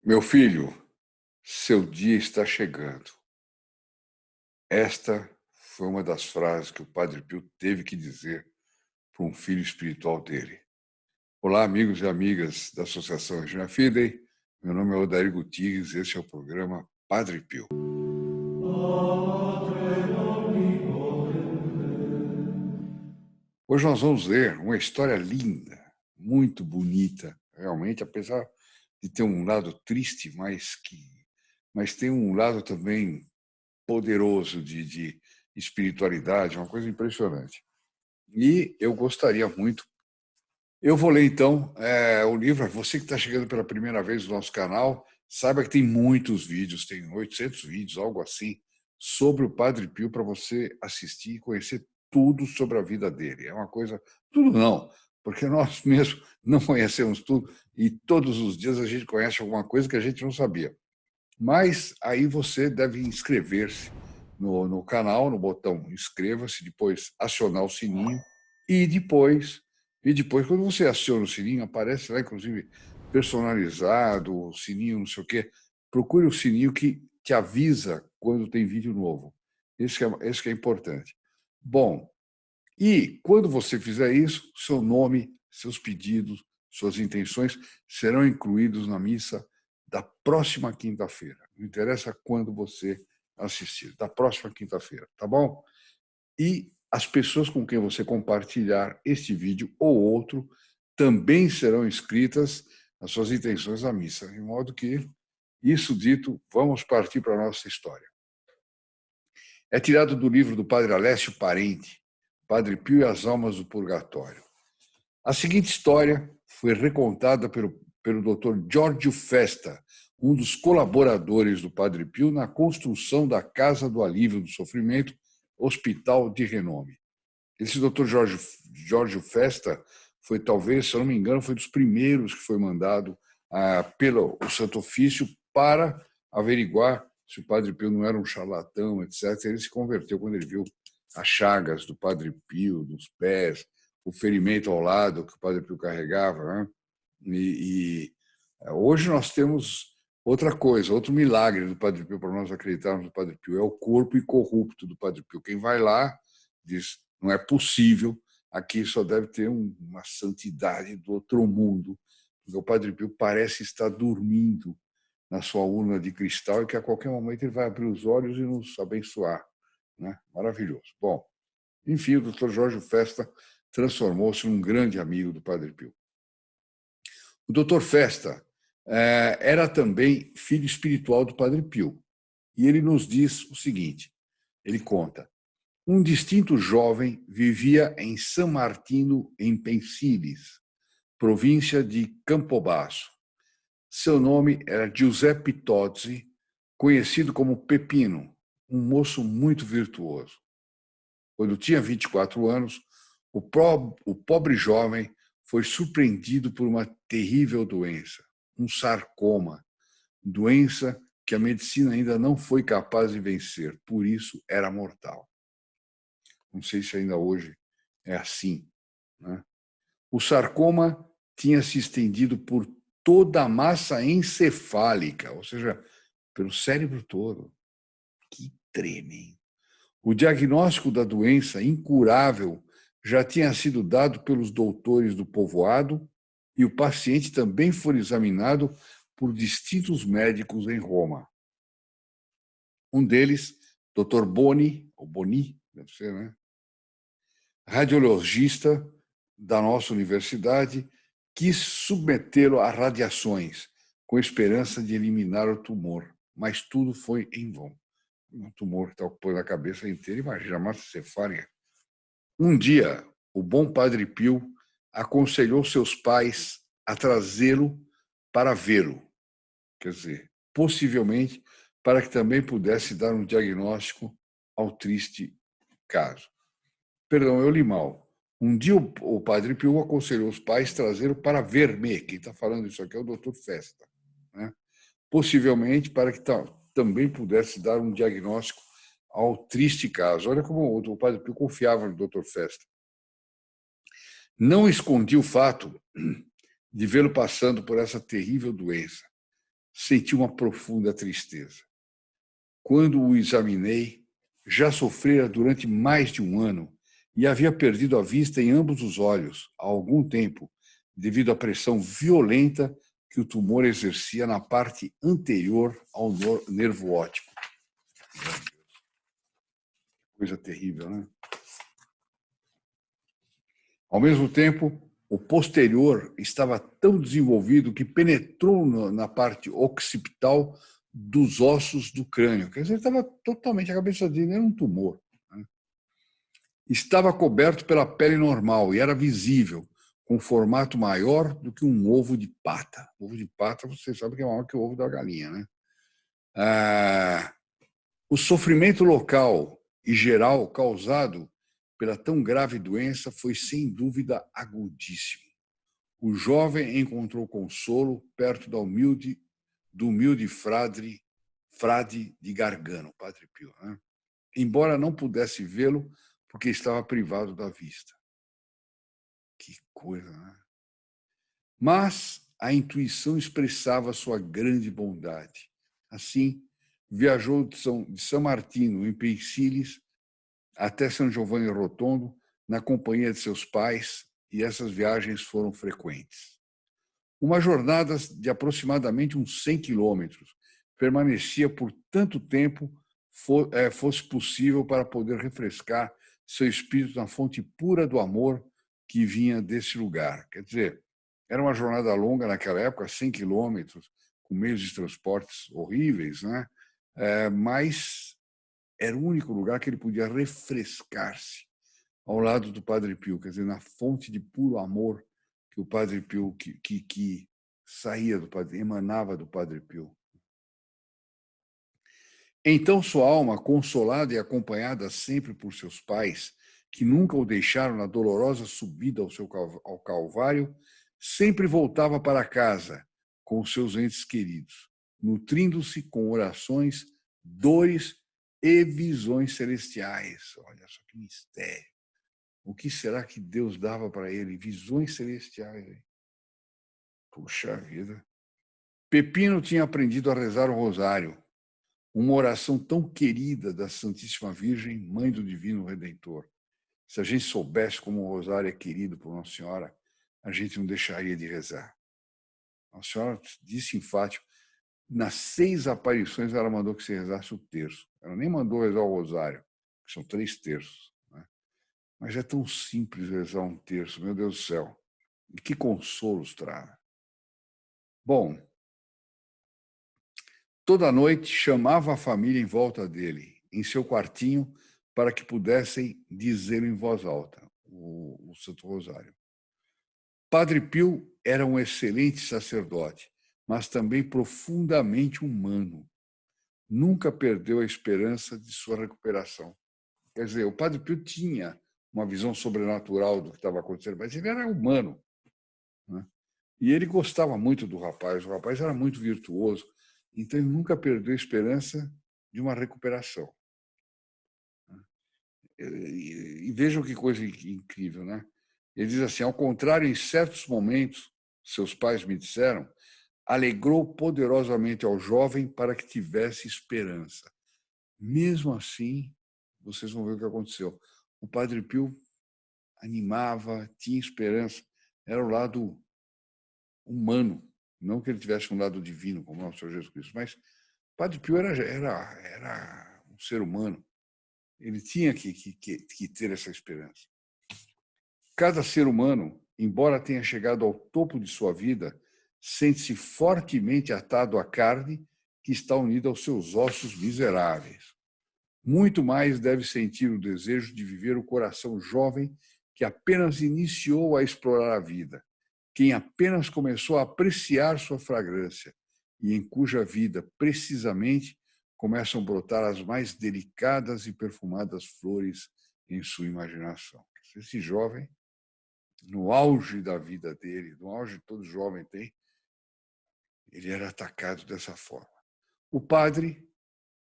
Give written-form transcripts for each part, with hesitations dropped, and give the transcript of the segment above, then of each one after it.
Meu filho, seu dia está chegando. Esta foi uma das frases que o Padre Pio teve que dizer para um filho espiritual dele. Olá, amigos e amigas da Associação Regina Fidei. Meu nome é Odair Gutierrez, este é o programa Padre Pio. Hoje nós vamos ler uma história linda, muito bonita, realmente, apesar de ter um lado triste, mas tem um lado também poderoso de espiritualidade, uma coisa impressionante. E eu gostaria muito. Eu vou ler, então, o livro. Você que está chegando pela primeira vez no nosso canal, saiba que tem muitos vídeos, tem 800 vídeos, algo assim, sobre o Padre Pio para você assistir e conhecer tudo sobre a vida dele. É uma coisa. Tudo não, porque nós mesmos não conhecemos tudo e todos os dias a gente conhece alguma coisa que a gente não sabia. Mas aí você deve inscrever-se no canal, no botão inscreva-se, depois acionar o sininho e depois, quando você aciona o sininho, aparece lá, inclusive, personalizado, o sininho, não sei o quê. Procure o sininho que te avisa quando tem vídeo novo. Esse que é importante. Bom, e quando você fizer isso, seu nome, seus pedidos, suas intenções serão incluídos na missa da próxima quinta-feira. Não interessa quando você assistir, da próxima quinta-feira, tá bom? E as pessoas com quem você compartilhar este vídeo ou outro também serão inscritas as suas intenções à missa, de modo que, isso dito, vamos partir para a nossa história. É tirado do livro do padre Alessio Parente, Padre Pio e as Almas do Purgatório. A seguinte história foi recontada pelo Dr. Giorgio Festa, um dos colaboradores do Padre Pio na construção da Casa do Alívio do Sofrimento, hospital de renome. Esse Dr. Giorgio Festa foi, talvez, se eu não me engano, foi dos primeiros que foi mandado pelo Santo Ofício para averiguar se o Padre Pio não era um charlatão, etc. Ele se converteu quando ele viu as chagas do Padre Pio nos pés, o ferimento ao lado que o Padre Pio carregava, né? E hoje nós temos outra coisa, outro milagre do Padre Pio para nós acreditarmos no Padre Pio, é o corpo incorrupto do Padre Pio. Quem vai lá diz, não é possível, aqui só deve ter uma santidade do outro mundo, porque o Padre Pio parece estar dormindo na sua urna de cristal e que a qualquer momento ele vai abrir os olhos e nos abençoar. Né? Maravilhoso. Bom, enfim, o Dr. Jorge Festa transformou-se num grande amigo do Padre Pio. O Dr. Festa era também filho espiritual do Padre Pio. E ele nos diz o seguinte, ele conta, um distinto jovem vivia em San Martino, em Pensilis, província de Campobasso. Seu nome era Giuseppe Tozzi, conhecido como Pepino, um moço muito virtuoso. Quando tinha 24 anos, o pobre jovem foi surpreendido por uma terrível doença, um sarcoma, doença que a medicina ainda não foi capaz de vencer, por isso era mortal. Não sei se ainda hoje é assim. Né? O sarcoma tinha se estendido por toda a massa encefálica, ou seja, pelo cérebro todo. Que tremendo! O diagnóstico da doença incurável já tinha sido dado pelos doutores do povoado e o paciente também foi examinado por distintos médicos em Roma. Um deles, Dr. Boni, ou Boni, deve ser, né? Radiologista da nossa universidade, quis submetê-lo a radiações, com esperança de eliminar o tumor, mas tudo foi em vão. Um tumor que está ocupando a cabeça inteira, imagina, a massa cefálica. Um dia, o bom Padre Pio aconselhou seus pais a trazê-lo para vê-lo, quer dizer, possivelmente para que também pudesse dar um diagnóstico ao triste caso. Perdão, eu li mal. Um dia o Padre Pio aconselhou os pais trazer-o para ver-me. Quem está falando isso aqui é o Dr. Festa. Né? Possivelmente para que também pudesse dar um diagnóstico ao triste caso. Olha como o Padre Pio confiava no Dr. Festa. Não escondi o fato de vê-lo passando por essa terrível doença. senti uma profunda tristeza. Quando o examinei, já sofrera durante mais de um ano e havia perdido a vista em ambos os olhos há algum tempo, devido à pressão violenta que o tumor exercia na parte anterior ao nervo óptico. Coisa terrível, né? Ao mesmo tempo, o posterior estava tão desenvolvido que penetrou na parte occipital dos ossos do crânio. Quer dizer, estava totalmente, a cabeça dele era um tumor. Né? Estava coberto pela pele normal e era visível, com formato maior do que um ovo de pata. Ovo de pata, você sabe que é maior que o ovo da galinha, né? O sofrimento local e geral causado pela tão grave doença foi, sem dúvida, agudíssimo. O jovem encontrou consolo perto do humilde frade de Gargano, Padre Pio, né? Embora não pudesse vê-lo porque estava privado da vista. Que coisa, né? Mas a intuição expressava sua grande bondade. Assim, viajou de São Martino, em Pensilis, até São Giovanni Rotondo, na companhia de seus pais, e essas viagens foram frequentes. Uma jornada de aproximadamente uns 100 quilômetros permanecia por tanto tempo fosse possível para poder refrescar seu espírito na fonte pura do amor que vinha desse lugar. Quer dizer, era uma jornada longa naquela época, 100 quilômetros, com meios de transportes horríveis, né? Mas era o único lugar que ele podia refrescar-se ao lado do Padre Pio, quer dizer, na fonte de puro amor que o Padre Pio, que saía do Padre, emanava do Padre Pio. Então sua alma, consolada e acompanhada sempre por seus pais, que nunca o deixaram na dolorosa subida ao Calvário, sempre voltava para casa com os seus entes queridos, nutrindo-se com orações, dores e visões celestiais. Olha só que mistério. O que será que Deus dava para ele? Visões celestiais. Hein? Puxa vida. Pepino tinha aprendido a rezar o rosário, uma oração tão querida da Santíssima Virgem, Mãe do Divino Redentor. Se a gente soubesse como o rosário é querido por Nossa Senhora, a gente não deixaria de rezar. Nossa Senhora disse em Fátima, nas 6 aparições ela mandou que se rezasse o terço. Ela nem mandou rezar o rosário, que são 3 terços. Né? Mas é tão simples rezar um terço, meu Deus do céu. E que consolos traz. Bom, toda noite chamava a família em volta dele, em seu quartinho, para que pudessem dizê-lo em voz alta, o Santo Rosário. Padre Pio era um excelente sacerdote, mas também profundamente humano. Nunca perdeu a esperança de sua recuperação. Quer dizer, o Padre Pio tinha uma visão sobrenatural do que estava acontecendo, mas ele era humano. Né? E ele gostava muito do rapaz, o rapaz era muito virtuoso, então ele nunca perdeu a esperança de uma recuperação. E vejam que coisa incrível, né? Ele diz assim, ao contrário, em certos momentos, seus pais me disseram, alegrou poderosamente ao jovem para que tivesse esperança. Mesmo assim, vocês vão ver o que aconteceu. O Padre Pio animava, tinha esperança, era o lado humano, não que ele tivesse um lado divino, como nosso Senhor Jesus Cristo, mas o Padre Pio era um ser humano. Ele tinha que ter essa esperança. Cada ser humano, embora tenha chegado ao topo de sua vida, sente-se fortemente atado à carne que está unida aos seus ossos miseráveis. Muito mais deve sentir o desejo de viver o coração jovem que apenas iniciou a explorar a vida, quem apenas começou a apreciar sua fragrância e em cuja vida, precisamente, começam a brotar as mais delicadas e perfumadas flores em sua imaginação. Esse jovem, no auge da vida dele, no auge que todo jovem tem, ele era atacado dessa forma. O padre,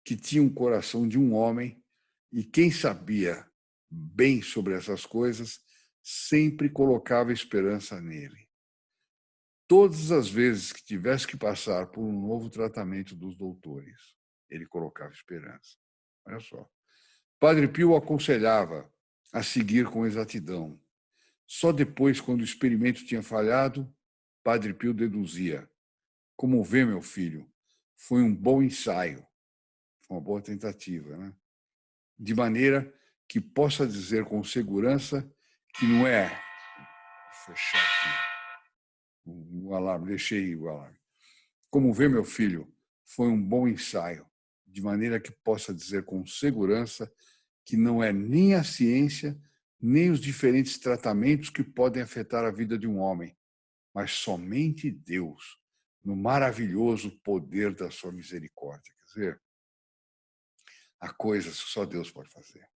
que tinha um coração de um homem, e quem sabia bem sobre essas coisas, sempre colocava esperança nele. todas as vezes que tivesse que passar por um novo tratamento dos doutores, ele colocava esperança. Olha só. Padre Pio o aconselhava a seguir com exatidão. Só depois, quando o experimento tinha falhado, Padre Pio deduzia: como vê, meu filho, foi um bom ensaio, uma boa tentativa, né? De maneira que possa dizer com segurança que não é... Vou fechar aqui o alarme, deixei o alarme. Como vê, meu filho, foi um bom ensaio, de maneira que possa dizer com segurança que não é nem a ciência, nem os diferentes tratamentos que podem afetar a vida de um homem, mas somente Deus, no maravilhoso poder da sua misericórdia. Quer dizer, há coisas que só Deus pode fazer.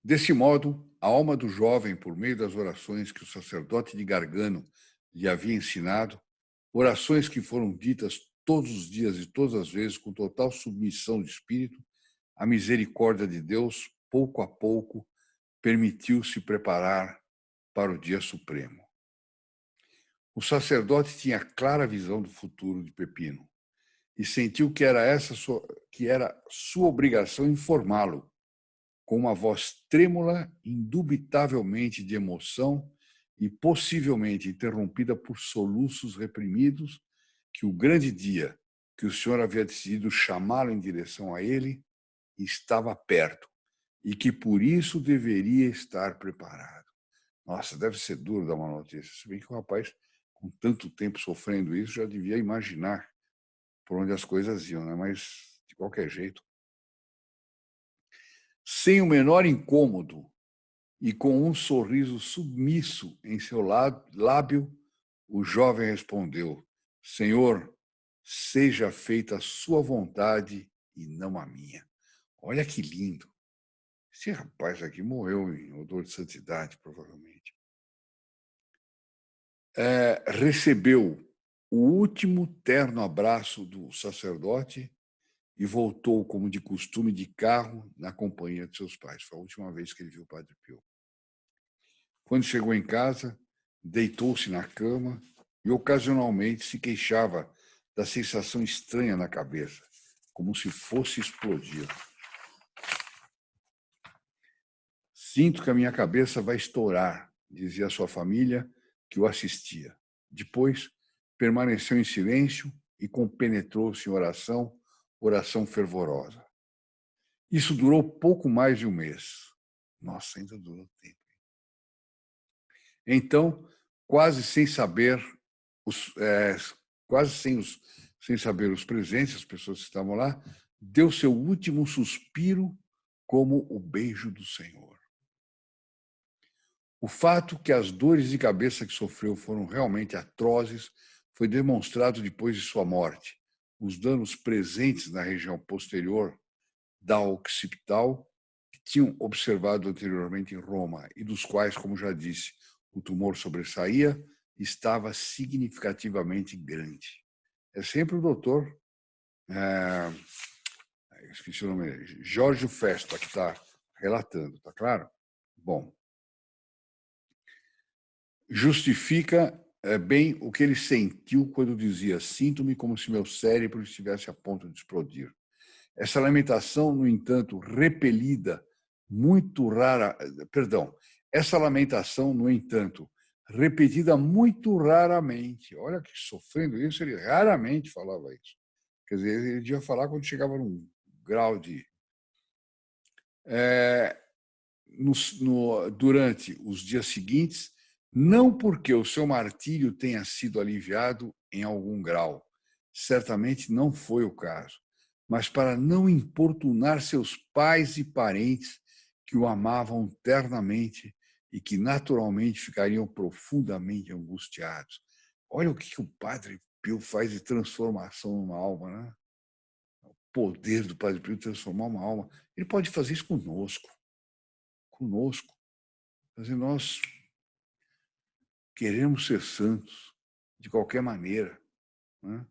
Desse modo, a alma do jovem, por meio das orações que o sacerdote de Gargano lhe havia ensinado, orações que foram ditas todos os dias e todas as vezes com total submissão de espírito, a misericórdia de Deus, pouco a pouco, permitiu-se preparar para o dia supremo. O sacerdote tinha clara visão do futuro de Pepino e sentiu que era sua obrigação informá-lo, com uma voz trêmula, indubitavelmente de emoção e possivelmente interrompida por soluços reprimidos, que o grande dia que o Senhor havia decidido chamá-lo em direção a ele estava perto e que por isso deveria estar preparado. Nossa, deve ser duro dar uma notícia. Se bem que o rapaz, com tanto tempo sofrendo isso, já devia imaginar por onde as coisas iam, né? Mas, de qualquer jeito, sem o menor incômodo e com um sorriso submisso em seu lábio, o jovem respondeu: Senhor, seja feita a sua vontade e não a minha. Olha que lindo. Esse rapaz aqui morreu em odor de santidade, provavelmente. Recebeu o último terno abraço do sacerdote e voltou, como de costume, de carro, na companhia de seus pais. Foi a última vez que ele viu o Padre Pio. Quando chegou em casa, deitou-se na cama e ocasionalmente se queixava da sensação estranha na cabeça, como se fosse explodir. Sinto que a minha cabeça vai estourar, dizia a sua família, que o assistia. Depois, permaneceu em silêncio e compenetrou-se em oração fervorosa. Isso durou pouco mais de um mês. Nossa, ainda durou tempo. Então, quase sem saber sem saber os presentes, as pessoas que estavam lá, deu seu último suspiro como o beijo do Senhor. O fato que as dores de cabeça que sofreu foram realmente atrozes foi demonstrado depois de sua morte. Os danos presentes na região posterior da occipital, que tinham observado anteriormente em Roma e dos quais, como já disse, o tumor sobressaía, estava significativamente grande. É sempre o doutor, esqueci o nome dele, Jorge Festa, que está relatando, está claro? Bom, justifica bem o que ele sentiu quando dizia: sinto-me como se meu cérebro estivesse a ponto de explodir. Essa lamentação, no entanto, repelida, muito rara, perdão, essa lamentação, no entanto, repetida muito raramente. Olha que sofrendo isso, ele raramente falava isso. Quer dizer, ele devia falar quando chegava num grau de... durante os dias seguintes, não porque o seu martírio tenha sido aliviado em algum grau, certamente não foi o caso, mas para não importunar seus pais e parentes que o amavam ternamente e que naturalmente ficariam profundamente angustiados. Olha o que o Padre Pio faz de transformação numa alma, né? O poder do Padre Pio de transformar uma alma. Ele pode fazer isso conosco. Mas nós queremos ser santos de qualquer maneira, né?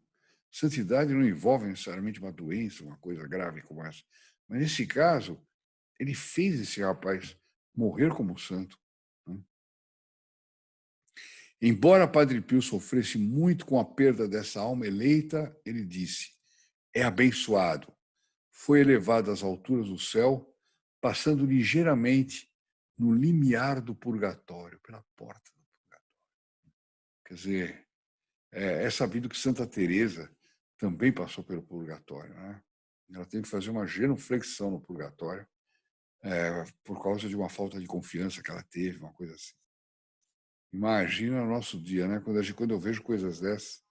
Santidade não envolve necessariamente uma doença, uma coisa grave como essa. Mas, nesse caso, ele fez esse rapaz morrer como santo. Né? Embora Padre Pio sofresse muito com a perda dessa alma eleita, ele disse: é abençoado, foi elevado às alturas do céu, passando ligeiramente no limiar do purgatório, pela porta do purgatório. Quer dizer, é sabido que Santa Teresa também passou pelo purgatório, né? Ela teve que fazer uma genuflexão no purgatório por causa de uma falta de confiança que ela teve, uma coisa assim. Imagina o nosso dia, né? Quando eu vejo coisas dessas.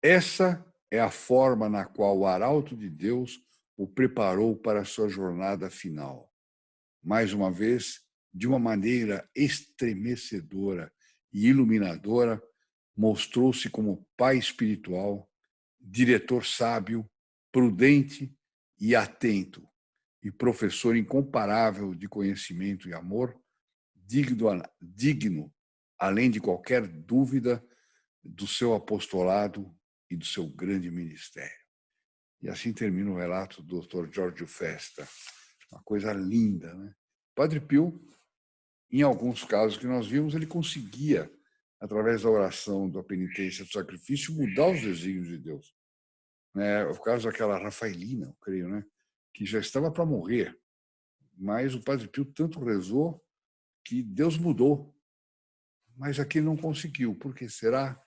Essa é a forma na qual o arauto de Deus o preparou para a sua jornada final. Mais uma vez, de uma maneira estremecedora e iluminadora, mostrou-se como pai espiritual, diretor sábio, prudente e atento, e professor incomparável de conhecimento e amor, digno, além de qualquer dúvida, do seu apostolado e do seu grande ministério. E assim termina o relato do Dr. Giorgio Festa. Uma coisa linda, né? Padre Pio, em alguns casos que nós vimos, ele conseguia, através da oração, da penitência, do sacrifício, mudar os desígnios de Deus. O caso daquela Rafaelina, eu creio, né? Que já estava para morrer, mas o Padre Pio tanto rezou que Deus mudou. Mas aqui não conseguiu. Por que será?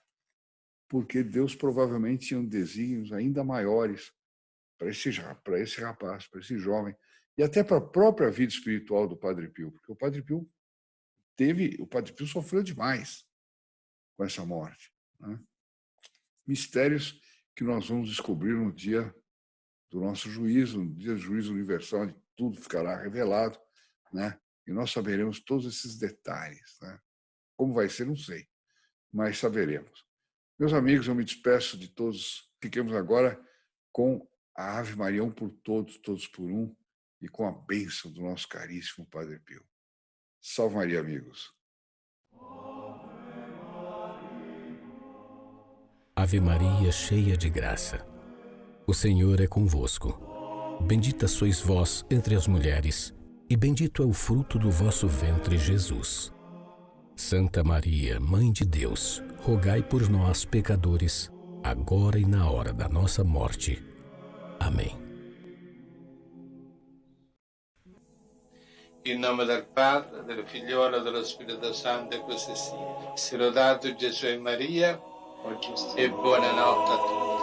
Porque Deus provavelmente tinha desígnios ainda maiores para esse rapaz, para esse jovem, e até para a própria vida espiritual do Padre Pio, porque o Padre Pio sofreu demais com essa morte. Né? Mistérios que nós vamos descobrir no dia do nosso juízo, no dia do juízo universal, onde tudo ficará revelado, né? E nós saberemos todos esses detalhes. Né? Como vai ser, não sei, mas saberemos. Meus amigos, eu me despeço de todos. Fiquemos agora com a Ave Maria, um por todos, todos por um, e com a bênção do nosso caríssimo Padre Pio. Salve Maria, amigos. Ave Maria, cheia de graça. O Senhor é convosco. Bendita sois vós entre as mulheres, e bendito é o fruto do vosso ventre, Jesus. Santa Maria, Mãe de Deus, rogai por nós, pecadores, agora e na hora da nossa morte. Amém. In nome del Padre, del Figliolo e dello Spirito Santo, e così sia. Sia lodato Gesù e Maria, e buonanotte a tutti.